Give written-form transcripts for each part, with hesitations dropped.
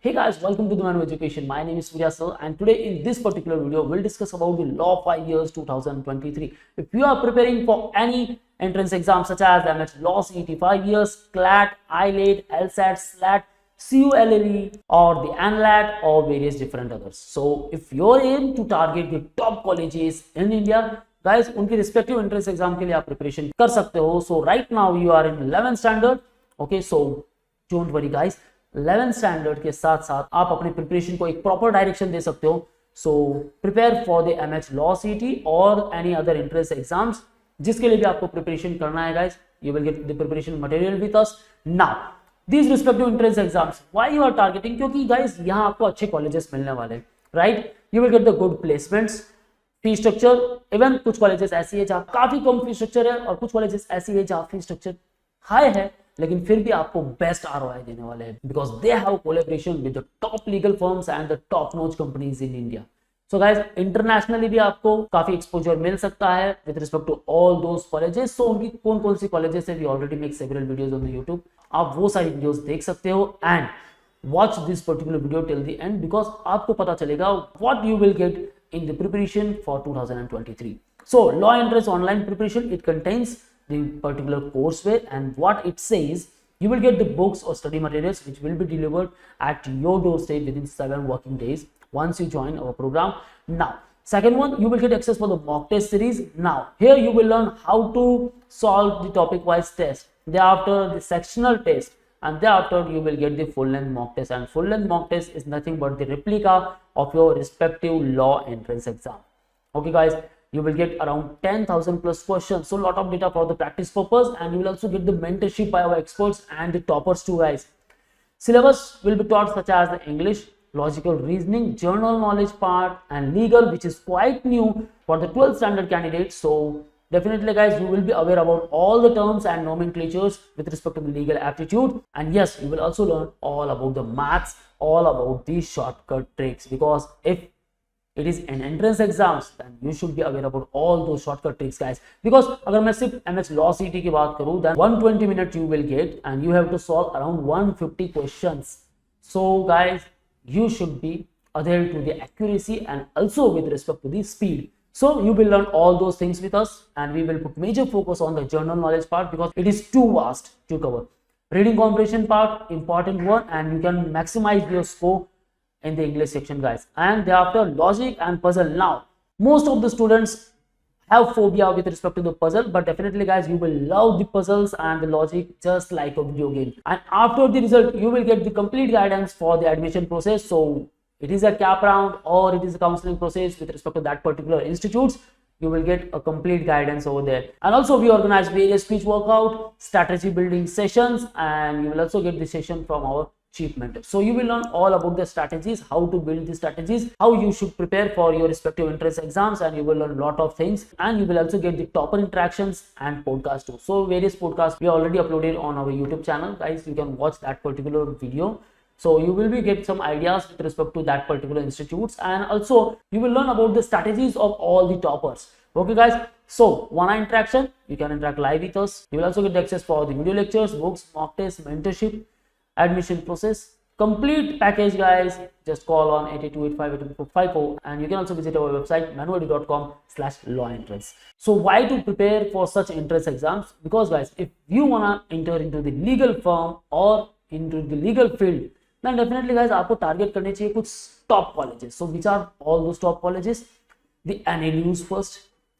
Hey guys, welcome to the Manu Education. My name is Surya Sir, and today in this particular video, we'll discuss about the Law 5 years 2023. If you are preparing for any entrance exam such as MH Law CET 5 years, CLAT, ILAT, LSAT, SLAT, CULLE or the ANLAT or various different others. So if you're aim to target the top colleges in India, guys, उनके respective entrance exam के लिए आप preparation कर सकते हो. So right now you are in 11th standard. Okay, so don't worry guys. 11th standard के साथ साथ आप अपने प्रिपरेशन को एक प्रॉपर डायरेक्शन दे सकते हो. So prepare for the MH law CET और एनी अदर एंट्रेंस एग्जाम्स जिसके लिए भी आपको प्रिपरेशन करना है guys. You will get the preparation material with us. Now these respective entrance exams why you are targeting, क्योंकि गाइस यहाँ आपको अच्छे कॉलेजेस मिलने वाले हैं, right. You will get the good placements. Fee structure, even कुछ कॉलेजेस ऐसी है जहाँ काफी कम फी स्ट्रक्चर है और कुछ कॉलेजेस ऐसी है जहाँ फी स्ट्रक्चर हाई है लेकिन फिर भी आपको बेस्ट आरओआई देने वाले हैं because they have collaboration with the top legal firms and the top notch companies in India. So guys, internationally भी आपको काफी एक्सपोजर मिल सकता है with respect to all those colleges. So उनकी कौन कौन सी कॉलेजेस है, we already make several videos on the YouTube. आप वो सारी वीडियोस देख सकते हो and watch this particular video till the end because आपको पता चलेगा what you will get in the preparation for 2023. So law entrance online preparation, it contains the particular courseware and what it says, you will get the books or study materials which will be delivered at your doorstep within 7 working days once you join our program. Now second one, you will get access for the mock test series. Now here you will learn how to solve the topic wise test, thereafter the sectional test, and thereafter you will get the full length mock test. And full length mock test is nothing but the replica of your respective law entrance exam. Okay guys, you will get around 10,000 plus questions, so a lot of data for the practice purpose, and you will also get the mentorship by our experts and the toppers too guys. Syllabus will be taught such as the English, logical reasoning, general knowledge part, and legal, which is quite new for the 12th standard candidates. So definitely guys, you will be aware about all the terms and nomenclatures with respect to the legal aptitude. And yes, you will also learn all about the maths, all about these shortcut tricks, because if it is an entrance exams then you should be aware about all those shortcut tricks guys. Because अगर मैं सिर्फ MH Law CET की बात करूँ then 120 minutes you will get and you have to solve around 150 questions. So guys, you should be adhere to the accuracy and also with respect to the speed. So you will learn all those things with us and we will put major focus on the general knowledge part because it is too vast to cover. Reading comprehension part, important one, and you can maximize your score in the English section guys. And thereafter logic and puzzle. Now most of the students have phobia with respect to the puzzle, but definitely guys, you will love the puzzles and the logic just like a video game. And after the result you will get the complete guidance for the admission process. So it is a cap round or it is a counseling process with respect to that particular institutes, you will get a complete guidance over there. And also we organize various speech workout, strategy building sessions, and you will also get the session from our chief mentor. So you will learn all about the strategies, how to build the strategies, how you should prepare for your respective entrance exams, and you will learn a lot of things. And you will also get the topper interactions and podcast too. So various podcasts we already uploaded on our YouTube channel guys, you can watch that particular video. So you will be get some ideas with respect to that particular institutes, and also you will learn about the strategies of all the toppers. Okay guys, so one interaction, you can interact live with us. You will also get access for the video lectures, books, mock tests, mentorship, admission process, complete package guys. Just call on 8285 and you can also visit our website manuedu.com/lawentrance. So why to prepare for such entrance exams? Because guys, if you wanna enter into the legal firm or into the legal field, then definitely guys आपको target करने चाहिए कुछ top colleges. So which are all those top colleges? The NLUs first.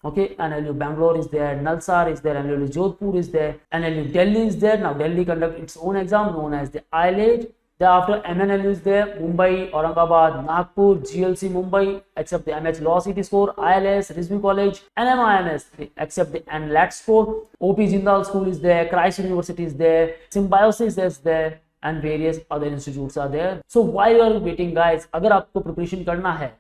Okay, NLU Bangalore is there, Nalsar is there, NLU Jodhpur is there, NLU Delhi is there. Now Delhi conduct its own exam known as the ILAT. Thereafter MNLU is there, Mumbai, Aurangabad, Nagpur, GLC Mumbai accept the MH Law CET score, ILS, Rizvi College, NMIMS accept the NLAT score, OP Jindal School is there, Christ University is there, Symbiosis is there, and various other institutes are there. So why you are waiting guys? अगर आपको preparation करना है,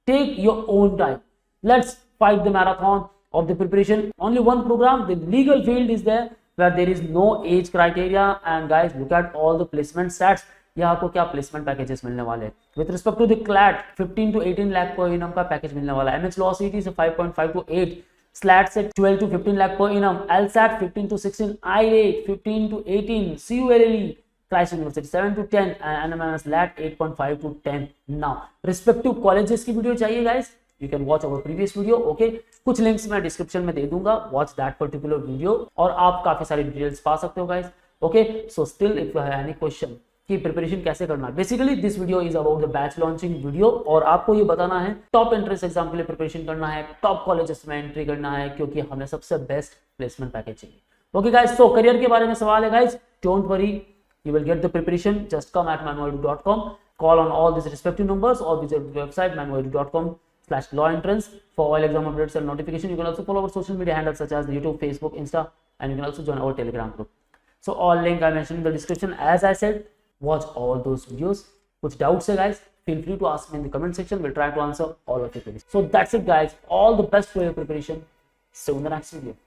take your own time. Let's fight the marathon of the preparation. Only one program, the legal field is there where there is no age criteria. And guys, look at all the placement stats. यहाँ आपको क्या placement packages मिलने वाले हैं with respect to the CLAT 15 to 18 lakh पर इनम का package मिलने वाला है. एमएच लॉ सीटी से 5.5 to 8, स्लैट से 12 to 15 लाख पर enum, एलसैट 15 to 16, IRAT 15 to 18, CULLE Christ University 7 to 10 and NMMS LAT 8.5 to 10. Now respective colleges की वीडियो चाहिए guys, you can watch our previous video. Okay, कुछ links मैं description में दे दूंगा, watch that particular video और आप काफी सारी details पा सकते हो guys. Okay, so still if you have any question कि प्रिपरेशन कैसे करना है, basically this video is about the batch launching video और आपको ये बताना है टॉप एंट्रेंस एग्जाम के लिए प्रिपरेशन करना है, टॉप कॉलेजेस में एंट्री करना है क्योंकि हमें सबसे बेस्ट प्लेसमेंट पैकेज चाहिए. ओके गाइस, सो करियर के बारे में सवाल है guys, don't worry, you will get the preparation. Just come at manuedu.com, call on all these respective numbers or visit the website manuedu.com/lawentrance for all exam updates and notification. You can also follow our social media handles such as YouTube, Facebook, Insta, and you can also join our Telegram group. So all link I mentioned in the description. As I said, watch all those videos. Kuch doubts hai guys, feel free to ask me in the comment section. We'll try to answer all of your queries. So that's it guys. All the best for your preparation. See you in the next video.